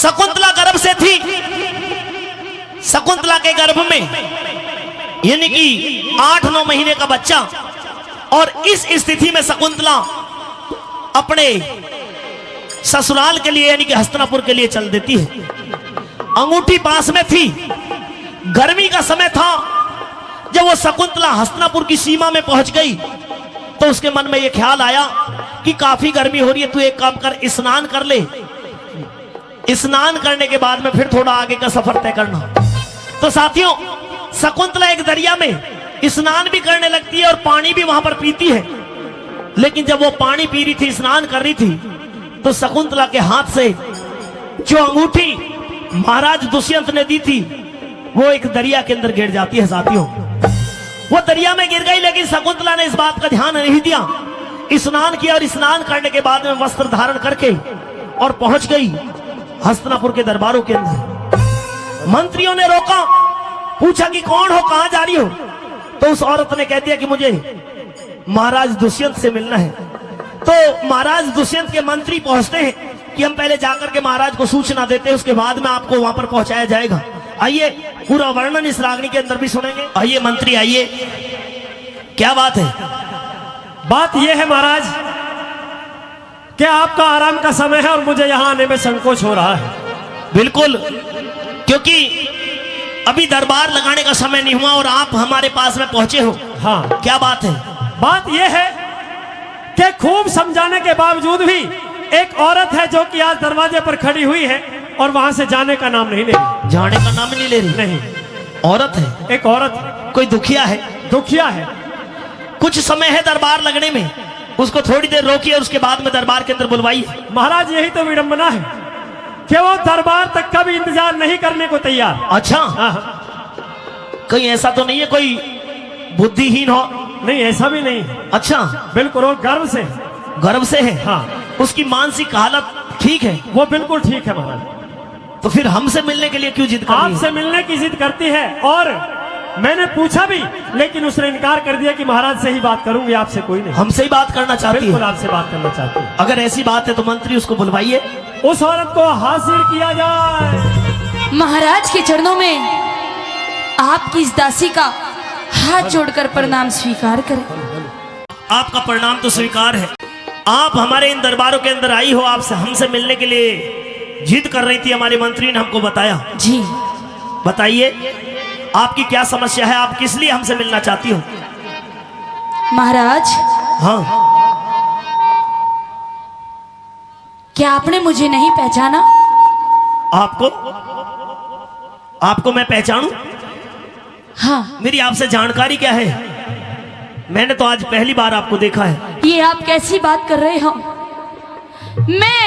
शकुंतला गर्भ से थी। शकुंतला के गर्भ में यानी कि 8-9 महीने का बच्चा, और इस स्थिति में शकुंतला अपने ससुराल के लिए यानी कि हस्तिनापुर के लिए चल देती है। अंगूठी पास में थी, गर्मी का समय था। जब वो शकुंतला हस्तिनापुर की सीमा में पहुंच गई तो उसके मन में यह ख्याल आया कि काफी गर्मी हो रही है, तू एक काम कर, स्नान कर ले। स्नान करने के बाद में फिर थोड़ा आगे का सफर तय करना। तो साथियों, शकुंतला एक दरिया में स्नान भी करने लगती है और पानी भी वहां पर पीती है। लेकिन जब वो पानी पी रही थी, स्नान कर रही थी, तो शकुंतला के हाथ से जो अंगूठी महाराज दुष्यंत ने दी थी वो एक दरिया के अंदर गिर जाती है। साथियों, वो दरिया में गिर गई, लेकिन शकुंतला ने इस बात का ध्यान नहीं दिया। स्नान किया और स्नान करने के बाद में वस्त्र धारण करके और पहुंच गई हस्तिनापुर के दरबारों के अंदर। मंत्रियों ने रोका, पूछा कि कौन हो, कहां जा रही हो? तो उस औरत ने कह दिया कि मुझे महाराज दुष्यंत से मिलना है। तो महाराज दुष्यंत के मंत्री पहुंचते हैं कि हम पहले जाकर के महाराज को सूचना देते हैं, उसके बाद में आपको वहां पर पहुंचाया जाएगा। आइए, पूरा वर्णन इस रागनी के अंदर भी सुनेंगे। आइए मंत्री, आइए, क्या बात है? बात यह है महाराज कि आपका आराम का समय है और मुझे यहां आने में संकोच हो रहा है। बिल्कुल, क्योंकि अभी दरबार लगाने का समय नहीं हुआ और आप हमारे पास में पहुंचे हो। हाँ, क्या बात है? बात यह है कि खूब समझाने के बावजूद भी एक औरत है जो कि आज दरवाजे पर खड़ी हुई है और वहां से जाने का नाम नहीं ले रही। जाने का नाम नहीं ले रही? नहीं। औरत है? एक औरत है। कोई दुखिया है? दुखिया है। कुछ समय है दरबार लगने में, उसको थोड़ी देर रोकिए और उसके बाद में दरबार के अंदर बुलवाइए। महाराज, यही तो विडंबना है कि वो दरबार तक का भी इंतजार नहीं करने को तैयार। अच्छा, कहीं ऐसा तो नहीं है कोई बुद्धिहीन हो? नहीं, ऐसा भी नहीं है। अच्छा, बिल्कुल, वो गर्व से। गर्व से है? हाँ। उसकी मानसिक हालत ठीक है? वो बिल्कुल ठीक है महाराज। तो फिर हमसे मिलने के लिए क्यों जिद कर रही है? आपसे मिलने की जिद करती है, और मैंने पूछा भी लेकिन उसने इनकार कर दिया कि महाराज से ही बात करूंगी, आपसे कोई नहीं। हमसे ही बात करना चाहती है? बिल्कुल, आपसे बात करना चाहती है। अगर ऐसी बात है तो मंत्री उसको बुलवाइए। उस औरत को हाजिर किया जाए। महाराज के चरणों में आपकी इस दासी का हाथ जोड़कर प्रणाम स्वीकार करें। आपका प्रणाम तो स्वीकार है। आप हमारे इन दरबारों के अंदर आई हो, आपसे हमसे मिलने के लिए जिद कर रही थी, हमारे मंत्री ने हमको बताया। जी, बताइए, आपकी क्या समस्या है? आप किस लिए हमसे मिलना चाहती हो? महाराज, हाँ, क्या आपने मुझे नहीं पहचाना? आपको मैं पहचानूं? हाँ। मेरी आपसे जानकारी क्या है? मैंने तो आज पहली बार आपको देखा है। ये आप कैसी बात कर रहे हो? मैं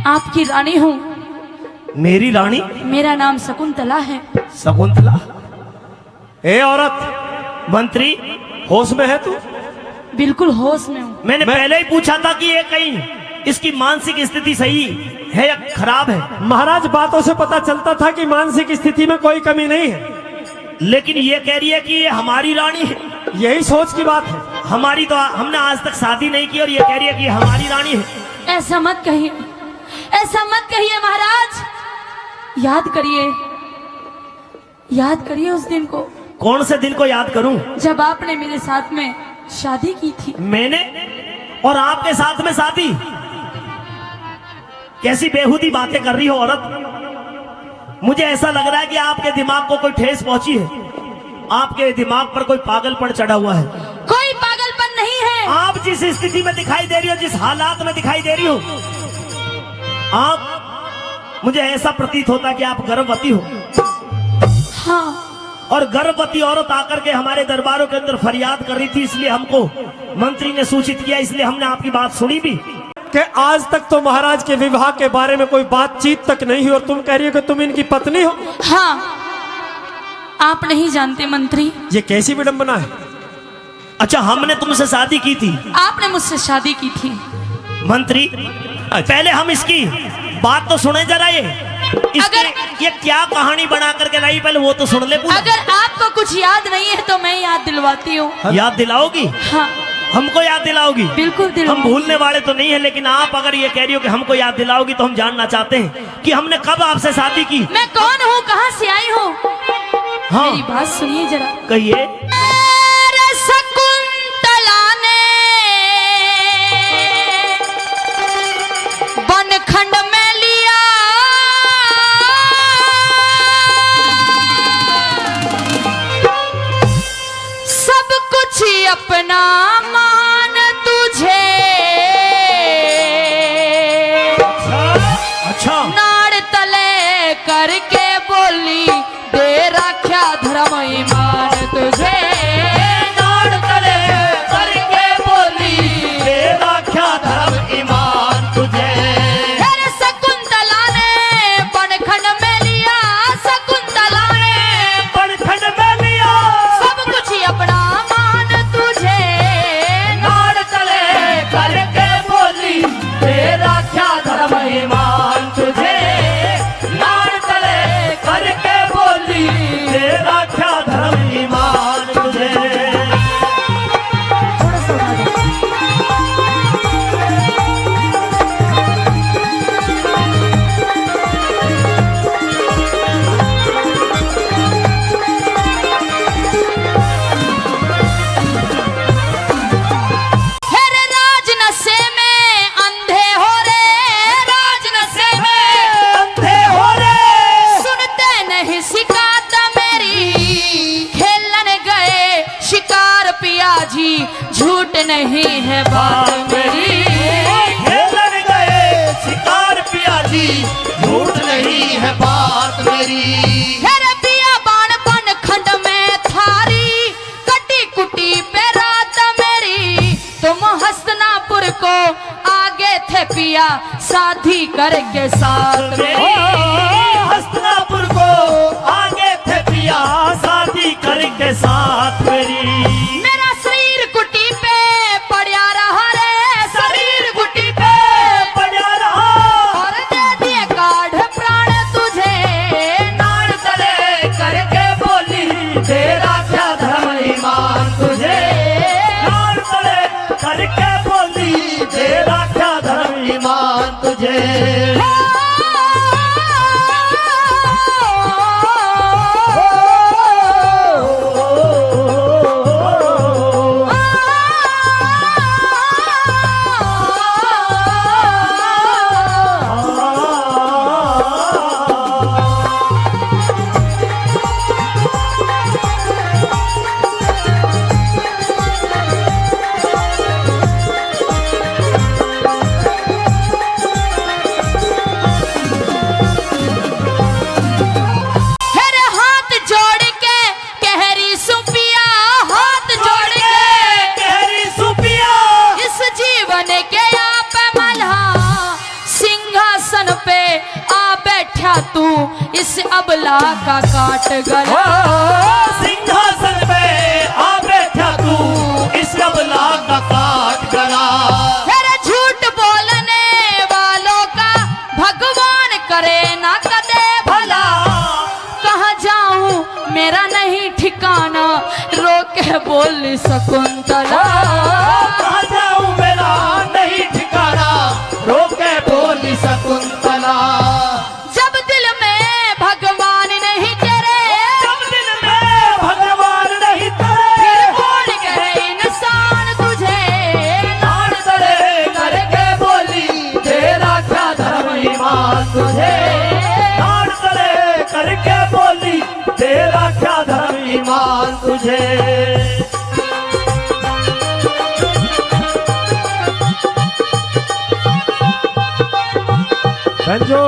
आपकी रानी हूँ। मेरी रानी? मेरा नाम शकुंतला है। शकुंतला? ए औरत! मंत्री, होश में है तू? बिल्कुल होश में हूँ। मैंने पहले ही पूछा था कि ये कहीं इसकी मानसिक स्थिति सही है या खराब है। महाराज, बातों से पता चलता था कि मानसिक स्थिति में कोई कमी नहीं है, लेकिन ये कह रही है कि ये हमारी रानी है। यही सोच की बात है। हमारी तो हमने आज तक शादी नहीं की और ये कह रही है कि ये हमारी रानी है। ऐसा मत कहिए, ऐसा मत कहिए महाराज। याद करिए उस दिन को। कौन से दिन को याद करूं? जब आपने मेरे साथ में शादी की थी। मैंने और आपके साथ में शादी? कैसी बेहुदी बातें कर रही हो औरत। मुझे ऐसा लग रहा है कि आपके दिमाग को कोई ठेस पहुंची है। आपके दिमाग पर कोई पागलपन चढ़ा हुआ है। कोई पागलपन नहीं है। आप जिस स्थिति में दिखाई दे रही हो, जिस हालात में दिखाई दे रही हो, आप, मुझे ऐसा प्रतीत होता कि आप गर्भवती हो। हाँ। और गर्भवती औरत आकर के हमारे दरबारों के अंदर फरियाद कर रही थी, इसलिए हमको मंत्री ने सूचित किया, इसलिए हमने आपकी बात सुनी भी। कि आज तक तो महाराज के विवाह के बारे में कोई बातचीत तक नहीं हुई और तुम कह रही हो कि तुम इनकी पत्नी हो। हाँ, आप नहीं जानते मंत्री। ये कैसी विडंबना है? अच्छा, हमने तुमसे शादी की थी? आपने मुझसे शादी की थी। मंत्री, पहले हम इसकी बात तो सुने जरा। ये क्या कहानी बना करके लाई, पहले वो तो सुन ले पूरा। अगर आपको कुछ याद नहीं है तो मैं याद दिलवाती हूँ। याद दिलाओगी? हाँ। हमको याद दिलाओगी? बिल्कुल हम दिलाऊंगी। भूलने वाले तो नहीं है, लेकिन आप अगर ये कह रही हो कि हमको याद दिलाओगी तो हम जानना चाहते हैं कि हमने कब आपसे शादी की। मैं कौन हूँ, कहाँ से आई हूँ? हाँ मेरी बात सुनिए जरा। कहिए। मेरे शकुंतला ने बनखंड में लिया सब कुछ अपना मान तुझे अच्छा नाड़ तले करके बोली दे रख्या धर्म ईमान तुझे नाड़ तले करके बोली दे रख्या धर्म ईमान तुझे। अरे शकुंतला ने बनखंड में लिया, शकुंतला ने बनखंड में लिया सब कुछ अपना मान तुझे नाड़ तले करके बोली दे रख्या धर्म ईमान तुझे। नाड़ तले करके बोली दे रख्या धर्म ईमान तुझे। थोड़ा सा उठा दो। हेरे राज नशे में अंधे हो रे, राज नशे में अंधे हो रे सुनते नहीं शिकायत मेरी खेलन गए शिकार पिया जी झूठ नहीं है बात मेरी खेलन गए शिकार पिया जी झूठ नहीं है बात मेरी। हेरे पिया बाण बन खंड में थारी कटी कुटी पे रात मेरी तुम हस्तिनापुर को आगे थे पिया शादी करके साथ मेरी हस्तिनापुर को आगे थे पिया शादी करके साथ मेरी। मेरा शरीर कुटी पे पड़ा रहा रे, शरीर कुटी पे पड़ा रहा और दे दिए काढ़ प्राण तुझे नाड़ तले करके बोली दे रख्या धर्म ईमान तुझे। नाड़ तले करके बोली दे रख्या धर्म ईमान तुझे। हेरे हाथ जोड़ के कहरी सुपिया, हाथ जोड़ के कहरी सुपिया इस जीवन के आप मल्हा सिंहासन पे आ बैठा तू इस अबला का काट गला सिंहासन पे आ बैठा तू इस अबला का काट गला। तेरे झूठ बोलने वालों का भगवान करे ना कदे भला कहाँ जाऊं मेरा नहीं ठिकाना रोके बोल शकुंतला कहाँ जाऊं मेरा नहीं ठिकाना रोके बोली शकुंतला। जब दिल में भगवान नहीं तेरे जब दिल में भगवान नहीं तेरे फिर कौन कहे इंसान तुझे नाड़ तले करके बोली दे रख्या धर्म ईमान तुझे। नाड़ तले करके बोली दे रख्या धर्म ईमान तुझे। संजू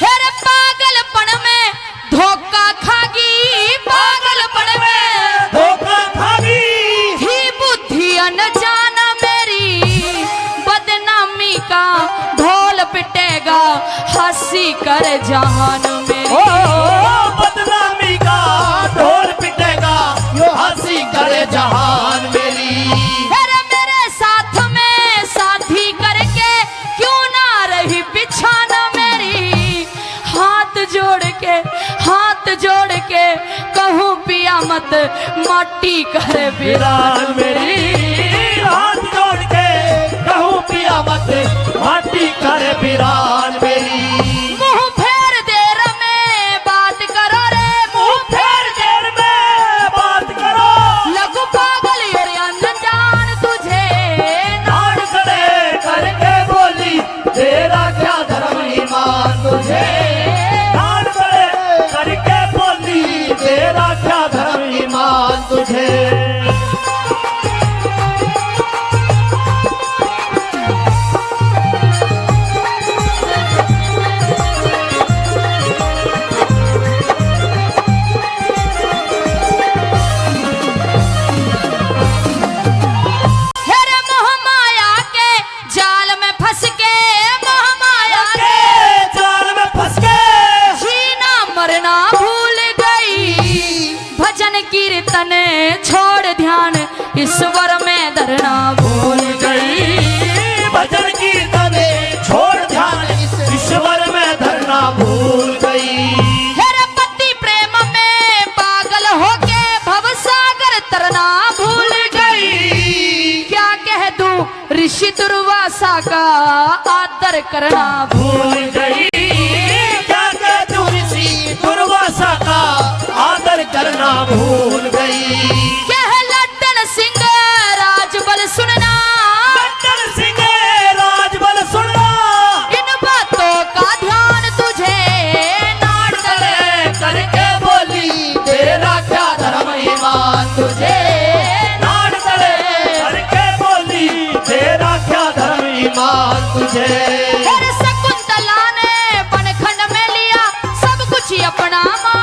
हेरे पागलपन में धोखा खागी, पागलपन में धोखा खागी थी बुद्धि अनजाना मेरी बदनामी का ढोल पिटेगा हंसी कर जहान मेरी बदनामी का ढोल पिटेगा यो हंसी करे जहान मेरी। हेरे मेरे मत माटी करे वीरान मेरी हाथ जोड़ के कहूँ पिया मत माटी करे वीरान मेरी। मुंह फेर देर में बात करो रे, मुंह फेर देर में बात करो लगू पागल और अनजान तुझे नाड़ खड़े करके बोली तेरा क्या धर्म ईमान तुझे, नाड़ खड़े करके बोली तेरा क्या धर्म ईमान तुझे। हेरे मोह माया के जाल में फंस के, मोह माया के जाल में फंस के जीना मरना भूल गई, भजन कीर्तन छोड़ ध्यान ईश्वर में धरना भूल गई। भजन कीर्तन छोड़ ध्यान ईश्वर में धरना भूल गई। हेरे पति प्रेम में पागल होके भवसागर तरना भूल गई। क्या कह दूं ऋषि दुर्वासा का आदर करना भूल गई। क्या कह तू ऋषि दुर्वासा का आदर करना भूल गई। कह लड्डन सिंह राजबल सुनना, लड्डन सिंह राजबल सुनना इन बातों का ध्यान तुझे नाड़ तले करके बोली तेरा क्या धर्म ईमान तुझे, नाड़ तले करके बोली तेरा क्या धर्म ईमान तुझे। फिर शकुंतला ने बनखंड में लिया सब कुछ अपना मान